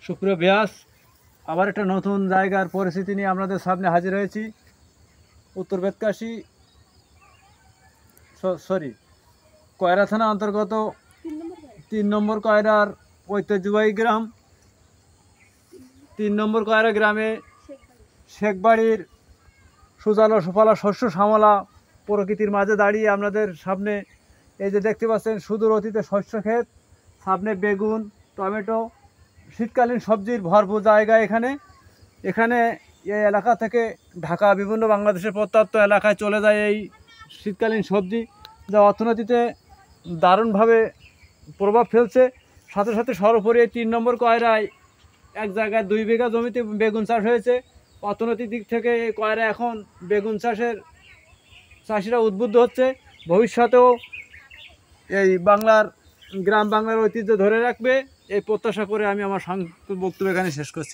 সুপ্রিয় ব্যাস, আবার একটা নতুন জায়গার পরিস্থিতি নিয়ে আপনাদের সামনে হাজির হয়েছি। উত্তর বেতকাশি সরি কয়রা থানা অন্তর্গত 3 নম্বর কয়রার ঐতিহ্যবাহী গ্রাম 3 নম্বর কয়রা গ্রামে শেখবাড়ির সুজলা সুফলা শস্য শ্যামলা প্রকৃতির মাঝে দাঁড়িয়ে আপনাদের সামনে এই যে দেখতে পাচ্ছেন সুদূর অতীতে শস্য ক্ষেত, সামনে বেগুন, টমেটো, শীতকালীন সবজির ভরপুর জায়গা। এখানে এই এলাকা থেকে ঢাকা বিভিন্ন বাংলাদেশের প্রত্যন্ত এলাকায় চলে যায় এই শীতকালীন সবজি, যা অর্থনীতিতে দারুণভাবে প্রভাব ফেলছে। সাথে সাথে সর্বোপরি এই 3 নম্বর কয়রায় এক জায়গায় 2 বিঘা জমিতে বেগুন চাষ হয়েছে। অর্থনৈতিক দিক থেকে এই কয়রা এখন বেগুন চাষের চাষিরা উদ্বুদ্ধ হচ্ছে। ভবিষ্যতেও এই গ্রাম বাংলার ঐতিহ্য ধরে রাখবে, এই প্রত্যাশা করে আমি আমার বক্তব্য এখানে শেষ করছি।